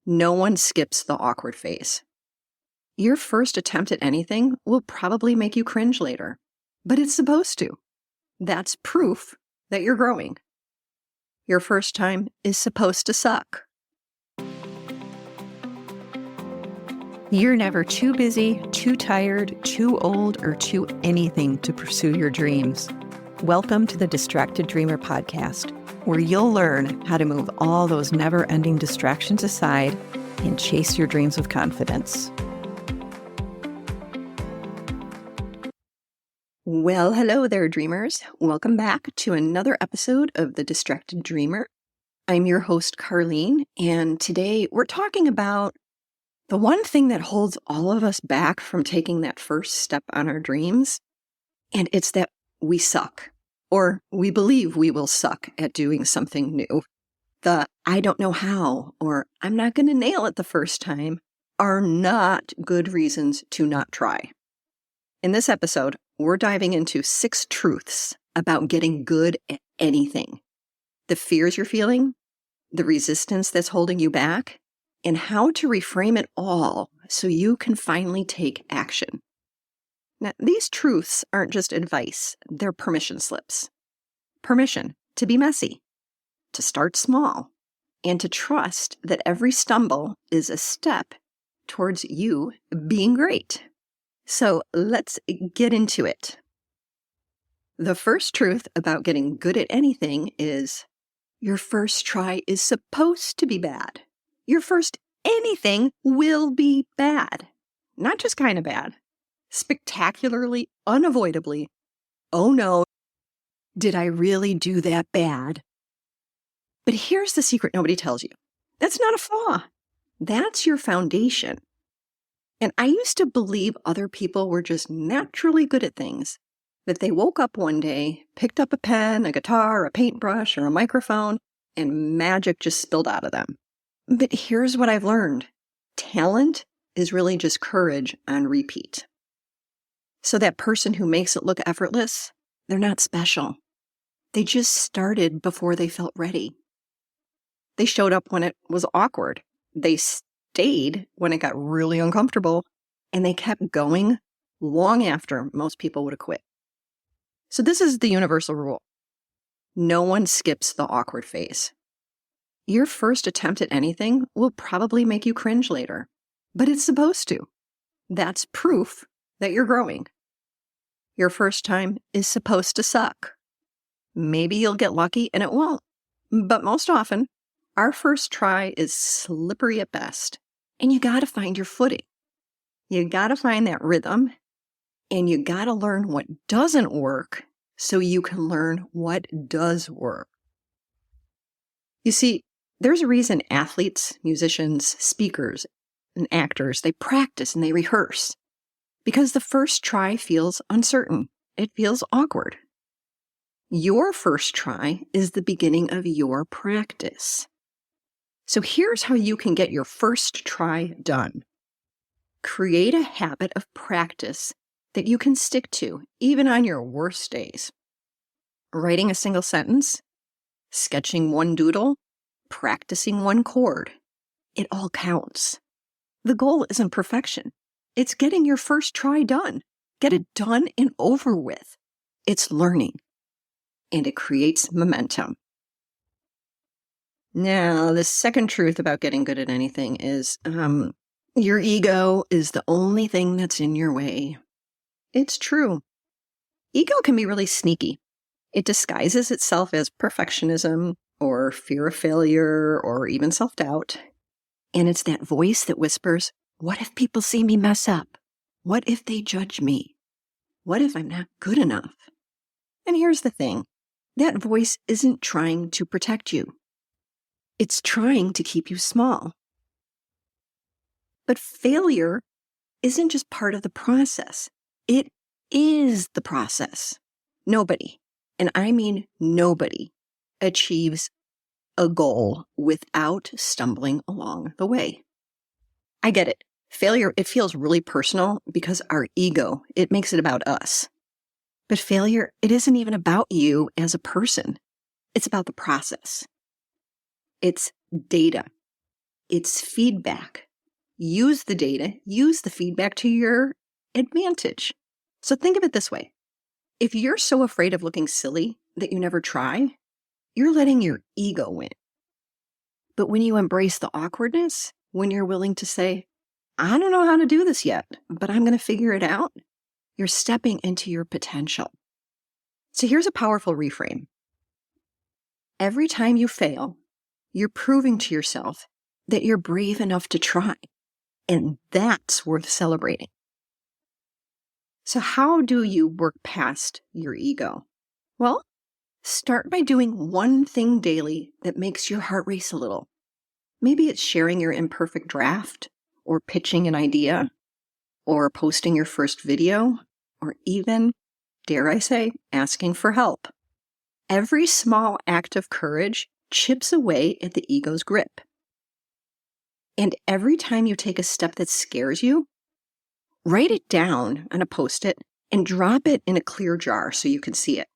No one skips the awkward phase. Your first attempt at anything will probably make you cringe later, but it's supposed to. That's proof that you're growing. Your first time is supposed to suck. You're never too busy, too tired, too old, or too anything to pursue your dreams. Welcome to the Distracted Dreamer podcast, where you'll learn how to move all those never-ending distractions aside and chase your dreams with confidence. Well, hello there, dreamers. Welcome back to another episode of The Distracted Dreamer. I'm your host, Carlene, and today we're talking about the one thing that holds all of us back from taking that first step on our dreams, and it's that we suck, or we believe we will suck at doing something new. The I don't know how, or I'm not going to nail it the first time, are not good reasons to not try. In this episode, we're diving into 6 truths about getting good at anything. The fears you're feeling, the resistance that's holding you back, and how to reframe it all so you can finally take action. Now, these truths aren't just advice, they're permission slips. Permission to be messy, to start small, and to trust that every stumble is a step towards you being great. So let's get into it. The first truth about getting good at anything is your first try is supposed to be bad. Your first anything will be bad. Not just kind of bad. Spectacularly, unavoidably. Oh no, did I really do that bad? But here's the secret nobody tells you. That's not a flaw. That's your foundation. And I used to believe other people were just naturally good at things. That they woke up one day, picked up a pen, a guitar, a paintbrush, or a microphone, and magic just spilled out of them. But here's what I've learned. Talent is really just courage on repeat. So that person who makes it look effortless, they're not special. They just started before they felt ready. They showed up when it was awkward. They stayed when it got really uncomfortable, and they kept going long after most people would have quit. So this is the universal rule. No one skips the awkward phase. Your first attempt at anything will probably make you cringe later, but it's supposed to. That's proof that you're growing. Your first time is supposed to suck. Maybe you'll get lucky and it won't, but most often, our first try is slippery at best, and you gotta find your footing. You gotta find that rhythm, and you gotta learn what doesn't work so you can learn what does work. You see, there's a reason athletes, musicians, speakers, and actors, they practice and they rehearse. Because the first try feels uncertain. It feels awkward. Your first try is the beginning of your practice. So here's how you can get your first try done. Create a habit of practice that you can stick to, even on your worst days. Writing a single sentence, sketching one doodle, practicing one chord. It all counts. The goal isn't perfection. It's getting your first try done. Get it done and over with. It's learning. And it creates momentum. Now, the second truth about getting good at anything is your ego is the only thing that's in your way. It's true. Ego can be really sneaky. It disguises itself as perfectionism or fear of failure or even self-doubt. And it's that voice that whispers, what if people see me mess up? What if they judge me? What if I'm not good enough? And here's the thing. That voice isn't trying to protect you. It's trying to keep you small. But failure isn't just part of the process. It is the process. Nobody, and I mean nobody, achieves a goal without stumbling along the way. I get it. Failure, it feels really personal because our ego, it makes it about us. But failure, it isn't even about you as a person. It's about the process. It's data. It's feedback. Use the data, use the feedback to your advantage. So think of it this way. If you're so afraid of looking silly that you never try, you're letting your ego win. But when you embrace the awkwardness, when you're willing to say, I don't know how to do this yet, but I'm going to figure it out, you're stepping into your potential. So here's a powerful reframe. Every time you fail, you're proving to yourself that you're brave enough to try. And that's worth celebrating. So how do you work past your ego? Well, start by doing one thing daily that makes your heart race a little. Maybe it's sharing your imperfect draft, or pitching an idea, or posting your first video, or even, dare I say, asking for help. Every small act of courage chips away at the ego's grip. And every time you take a step that scares you, write it down on a Post-it and drop it in a clear jar so you can see it.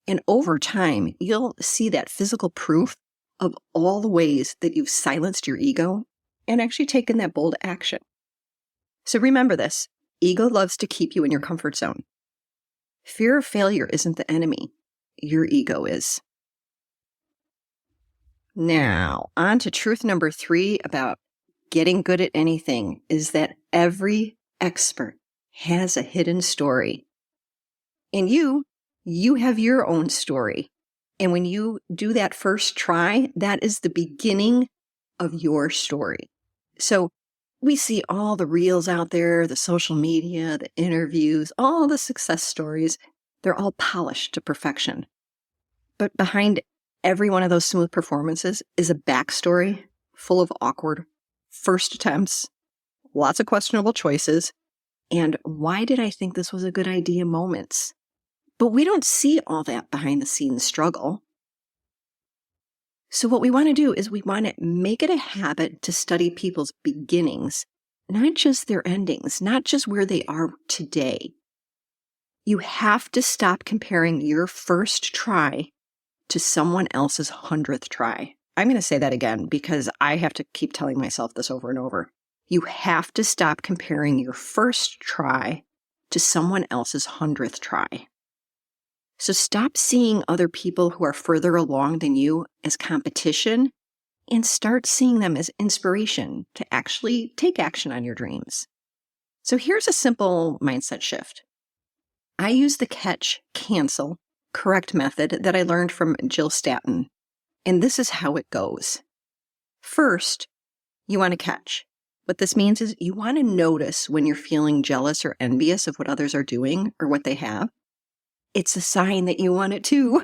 And over time, you'll see that physical proof of all the ways that you've silenced your ego and actually taken that bold action. So remember this, ego loves to keep you in your comfort zone. Fear of failure isn't the enemy, your ego is. Now, on to truth number 3 about getting good at anything is that every expert has a hidden story. And you have your own story. And when you do that first try, that is the beginning of your story. So we see all the reels out there, the social media, the interviews, all the success stories. They're all polished to perfection. But behind every one of those smooth performances is a backstory full of awkward first attempts, lots of questionable choices, and why did I think this was a good idea moments. But we don't see all that behind the scenes struggle. So what we want to do is we want to make it a habit to study people's beginnings, not just their endings, not just where they are today. You have to stop comparing your first try to someone else's 100th try. I'm going to say that again because I have to keep telling myself this over and over. You have to stop comparing your first try to someone else's 100th try. So stop seeing other people who are further along than you as competition and start seeing them as inspiration to actually take action on your dreams. So here's a simple mindset shift. I use the catch, cancel, correct method that I learned from Jill Stanton. And this is how it goes. First, you want to catch. What this means is you want to notice when you're feeling jealous or envious of what others are doing or what they have. It's a sign that you want it too.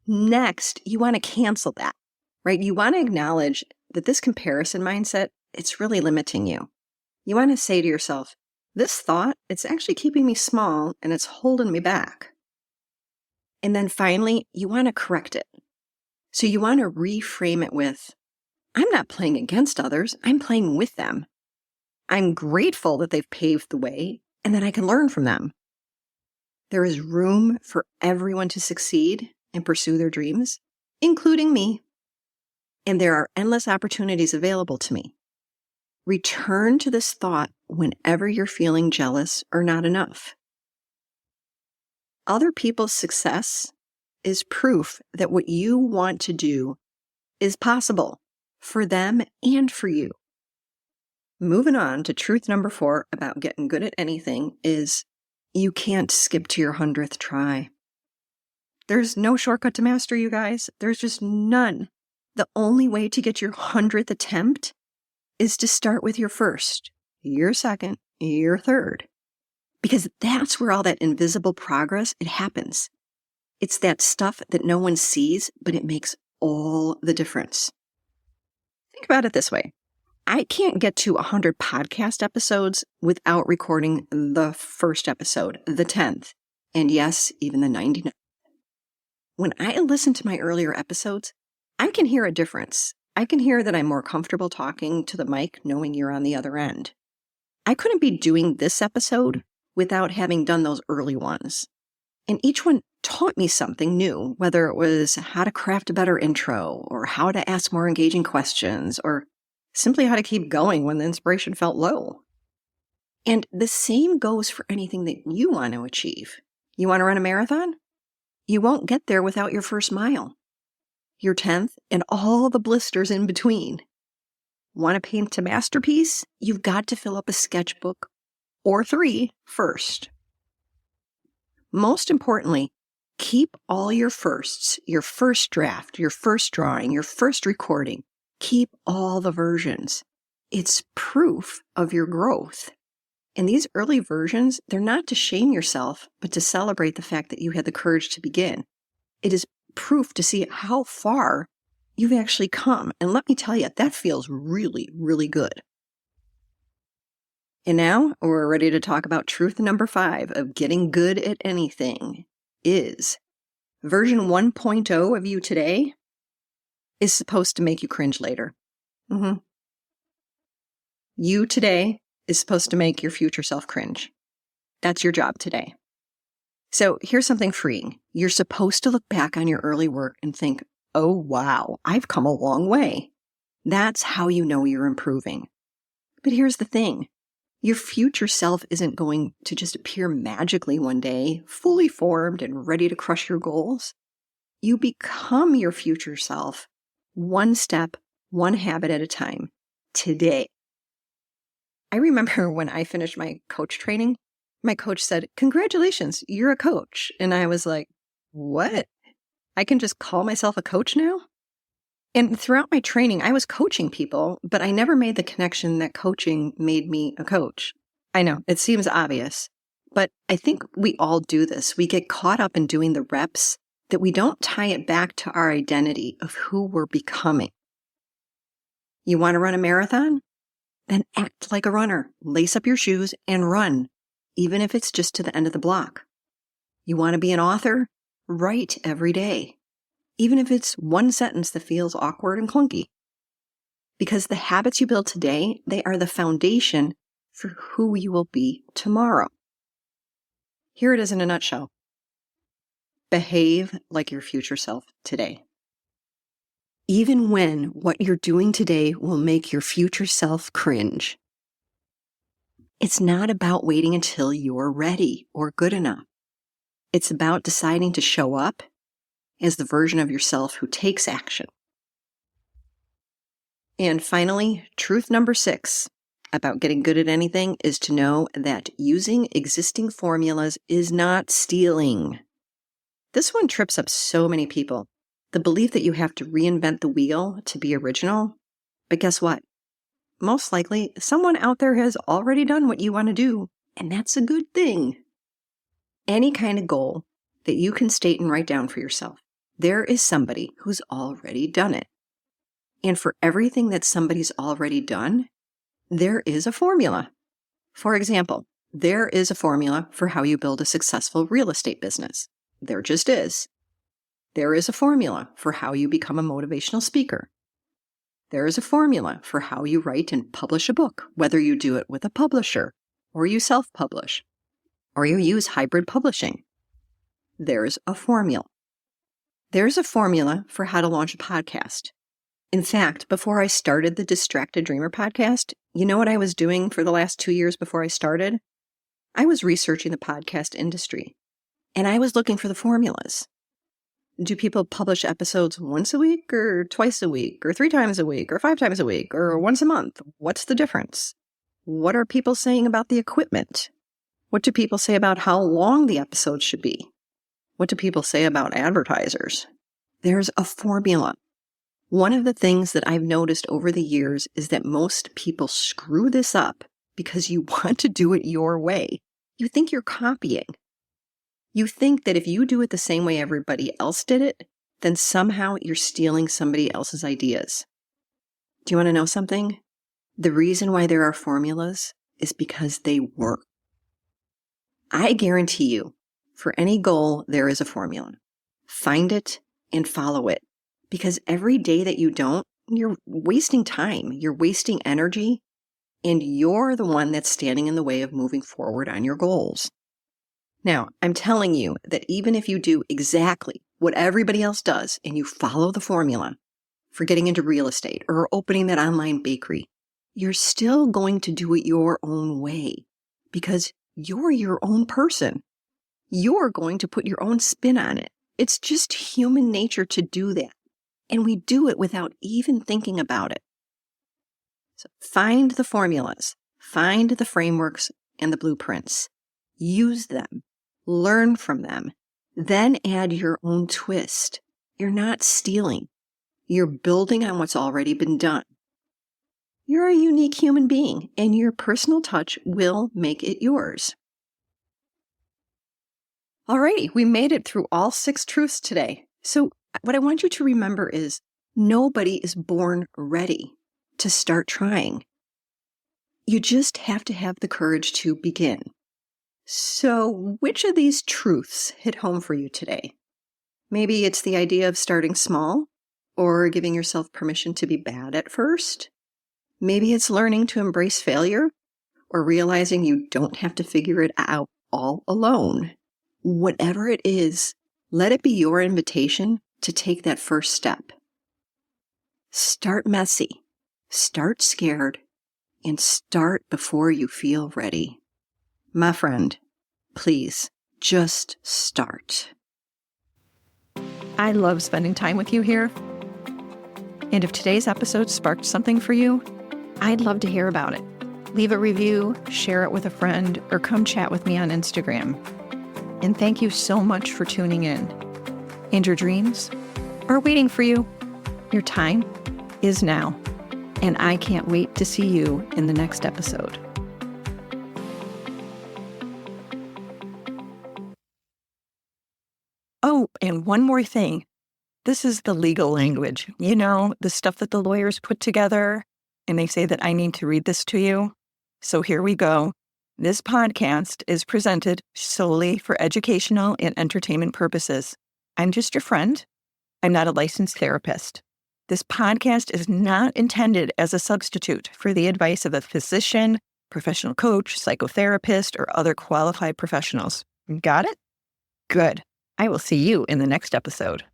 Next, you want to cancel that, right? You want to acknowledge that this comparison mindset, it's really limiting you. You want to say to yourself, this thought, it's actually keeping me small and it's holding me back. And then finally, you want to correct it. So you want to reframe it with, I'm not playing against others, I'm playing with them. I'm grateful that they've paved the way and that I can learn from them. There is room for everyone to succeed and pursue their dreams, including me. And there are endless opportunities available to me. Return to this thought whenever you're feeling jealous or not enough. Other people's success is proof that what you want to do is possible for them and for you. Moving on to truth number 4 about getting good at anything is you can't skip to your 100th try. There's no shortcut to mastery, you guys. There's just none. The only way to get your 100th attempt is to start with your first, your second, your third. Because that's where all that invisible progress, it happens. It's that stuff that no one sees, but it makes all the difference. Think about it this way. I can't get to 100 podcast episodes without recording the first episode, the 10th, and yes, even the 99th. When I listen to my earlier episodes, I can hear a difference. I can hear that I'm more comfortable talking to the mic knowing you're on the other end. I couldn't be doing this episode without having done those early ones. And each one taught me something new, whether it was how to craft a better intro, or how to ask more engaging questions, or simply how to keep going when the inspiration felt low. And the same goes for anything that you want to achieve. You want to run a marathon? You won't get there without your first mile, your 10th, and all the blisters in between. Want to paint a masterpiece? You've got to fill up a sketchbook or 3 first. Most importantly, keep all your firsts, your first draft, your first drawing, your first recording. Keep all the versions. It's proof of your growth. And these early versions, they're not to shame yourself, but to celebrate the fact that you had the courage to begin. It is proof to see how far you've actually come. And let me tell you, that feels really, really good. And now we're ready to talk about truth number 5 of getting good at anything is version 1.0 of you today is supposed to make you cringe later. You today is supposed to make your future self cringe. That's your job today. So here's something freeing. You're supposed to look back on your early work and think, oh, wow, I've come a long way. That's how you know you're improving. But here's the thing. Your future self isn't going to just appear magically one day, fully formed and ready to crush your goals. You become your future self, one step, one habit at a time, today. I remember when I finished my coach training, my coach said, "Congratulations, you're a coach." And I was like, what? I can just call myself a coach now? And throughout my training, I was coaching people, but I never made the connection that coaching made me a coach. I know, it seems obvious, but I think we all do this. We get caught up in doing the reps that we don't tie it back to our identity of who we're becoming. You want to run a marathon? Then act like a runner. Lace up your shoes and run, even if it's just to the end of the block. You want to be an author? Write every day, even if it's one sentence that feels awkward and clunky. Because the habits you build today, they are the foundation for who you will be tomorrow. Here it is in a nutshell. Behave like your future self today. Even when what you're doing today will make your future self cringe. It's not about waiting until you're ready or good enough. It's about deciding to show up as the version of yourself who takes action. And finally, truth number 6 about getting good at anything is to know that using existing formulas is not stealing. This one trips up so many people. The belief that you have to reinvent the wheel to be original. But guess what? Most likely, someone out there has already done what you want to do, and that's a good thing. Any kind of goal that you can state and write down for yourself, there is somebody who's already done it. And for everything that somebody's already done, there is a formula. For example, there is a formula for how you build a successful real estate business. There just is. There is a formula for how you become a motivational speaker. There is a formula for how you write and publish a book, whether you do it with a publisher, or you self-publish, or you use hybrid publishing. There's a formula. There's a formula for how to launch a podcast. In fact, before I started the Distracted Dreamer podcast, you know what I was doing for the last 2 years before I started? I was researching the podcast industry, and I was looking for the formulas. Do people publish episodes once a week or twice a week or 3 times a week or 5 times a week or once a month? What's the difference? What are people saying about the equipment? What do people say about how long the episodes should be? What do people say about advertisers? There's a formula. One of the things that I've noticed over the years is that most people screw this up because you want to do it your way. You think you're copying. You think that if you do it the same way everybody else did it, then somehow you're stealing somebody else's ideas. Do you want to know something? The reason why there are formulas is because they work. I guarantee you, for any goal, there is a formula. Find it and follow it. Because every day that you don't, you're wasting time, you're wasting energy, and you're the one that's standing in the way of moving forward on your goals. Now, I'm telling you that even if you do exactly what everybody else does and you follow the formula, for getting into real estate or opening that online bakery, you're still going to do it your own way because you're your own person. You're going to put your own spin on it. It's just human nature to do that. And we do it without even thinking about it. So find the formulas, find the frameworks and the blueprints, use them, learn from them, then add your own twist. You're not stealing. You're building on what's already been done. You're a unique human being, and your personal touch will make it yours. Alrighty, we made it through all 6 truths today. So what I want you to remember is nobody is born ready to start trying. You just have to have the courage to begin. So which of these truths hit home for you today? Maybe it's the idea of starting small or giving yourself permission to be bad at first. Maybe it's learning to embrace failure or realizing you don't have to figure it out all alone. Whatever it is, let it be your invitation to take that first step. Start messy, start scared, and start before you feel ready. My friend, please just start. I love spending time with you here. And if today's episode sparked something for you, I'd love to hear about it. Leave a review, share it with a friend, or come chat with me on Instagram. And thank you so much for tuning in. And your dreams are waiting for you. Your time is now. And I can't wait to see you in the next episode. Oh, and one more thing. This is the legal language. You know, the stuff that the lawyers put together, and they say that I need to read this to you. So here we go. This podcast is presented solely for educational and entertainment purposes. I'm just your friend. I'm not a licensed therapist. This podcast is not intended as a substitute for the advice of a physician, professional coach, psychotherapist, or other qualified professionals. Got it? Good. I will see you in the next episode.